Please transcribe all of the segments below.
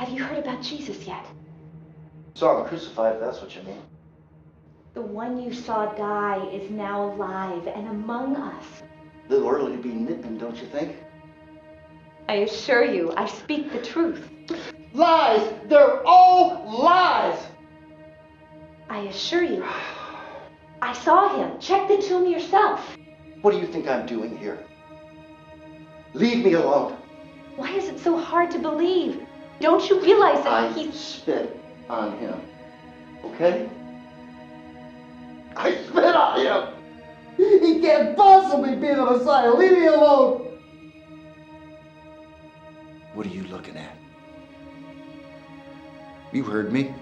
Have you heard about Jesus yet? Saw him crucified, if that's what you mean. The one you saw die is now alive and among us. A little early to be nipping, don't you think? I assure you, I speak the truth. Lies! They're all lies! I assure you, I saw him. Check the tomb yourself. What do you think I'm doing here? Leave me alone. Why is it so hard to believe? Don't you realize that I spit on him, okay? I spit on him! He can't possibly be the Messiah. Leave me alone! What are you looking at? You heard me.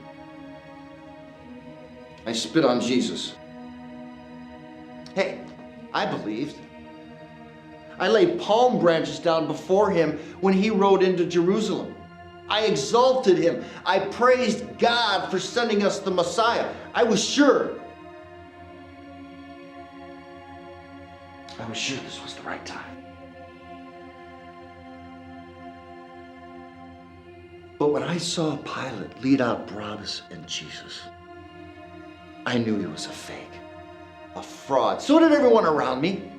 I spit on Jesus. Hey, I believed. I laid palm branches down before him when he rode into Jerusalem. I exalted him. I praised God for sending us the Messiah. I was sure. I was sure this was the right time. But when I saw Pilate lead out Barabbas and Jesus, I knew he was a fake, a fraud. So did everyone around me.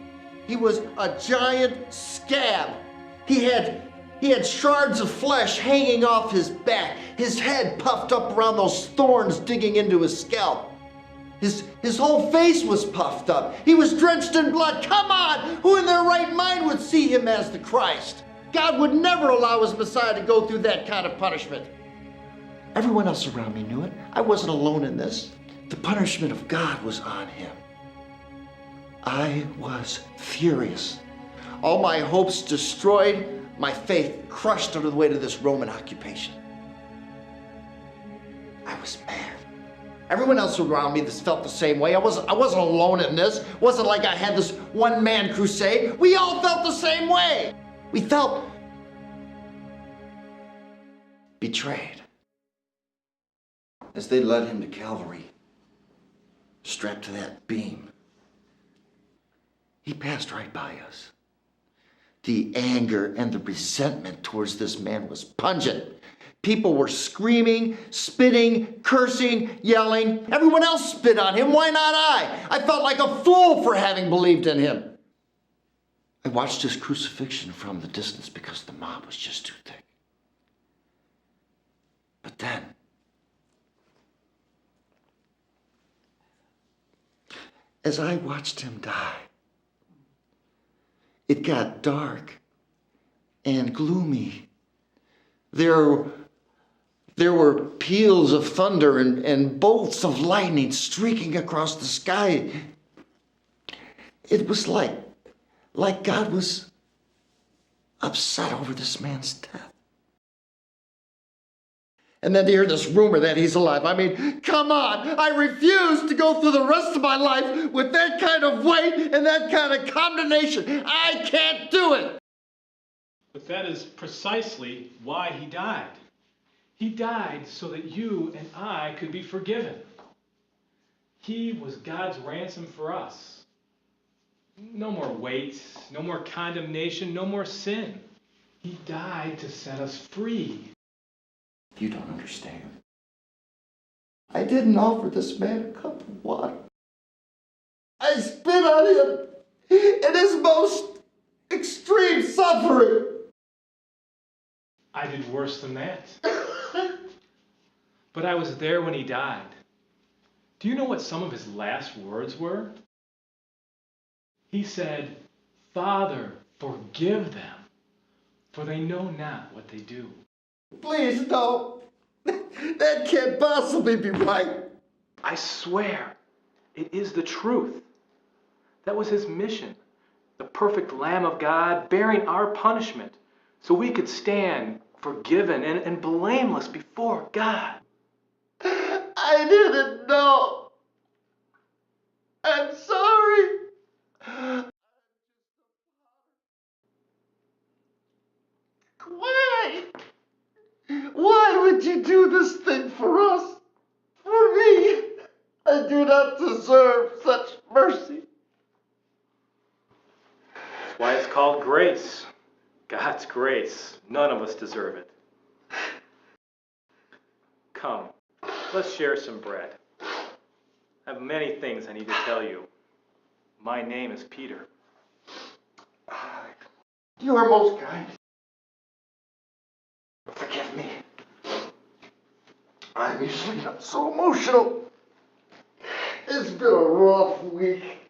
He was a giant scab. He had shards of flesh hanging off his back, his head puffed up around those thorns digging into his scalp. His whole face was puffed up. He was drenched in blood. Come on! Who in their right mind would see him as the Christ? God would never allow his Messiah to go through that kind of punishment. Everyone else around me knew it. I wasn't alone in this. The punishment of God was on him. I was furious. All my hopes destroyed, my faith crushed under the weight of this Roman occupation. I was mad. Everyone else around me felt the same way. I wasn't alone in this. It wasn't like I had this one-man crusade. We all felt the same way. We felt betrayed as they led him to Calvary, strapped to that beam. He passed right by us. The anger and the resentment towards this man was pungent. People were screaming, spitting, cursing, yelling. Everyone else spit on him. Why not I? I felt like a fool for having believed in him. I watched his crucifixion from the distance because the mob was just too thick. But then, as I watched him die, it got dark and gloomy. There were peals of thunder and bolts of lightning streaking across the sky. It was like God was upset over this man's death. And then to hear this rumor that he's alive. I mean, come on. I refuse to go through the rest of my life with that kind of weight and that kind of condemnation. I can't do it. But that is precisely why he died. He died so that you and I could be forgiven. He was God's ransom for us. No more weight, no more condemnation, no more sin. He died to set us free. You don't understand. I didn't offer this man a cup of water. I spit on him in his most extreme suffering. I did worse than that. But I was there when he died. Do you know what some of his last words were? He said, "Father, forgive them, for they know not what they do." Please, no. That can't possibly be right. I swear, it is the truth. That was his mission. The perfect Lamb of God bearing our punishment so we could stand forgiven and blameless before God. I didn't know. I'm sorry. Why? Why would you do this thing for us? For me? I do not deserve such mercy. That's why it's called grace. God's grace. None of us deserve it. Come, let's share some bread. I have many things I need to tell you. My name is Peter. You are most kind. Forgive me. I'm usually not so emotional. It's been a rough week.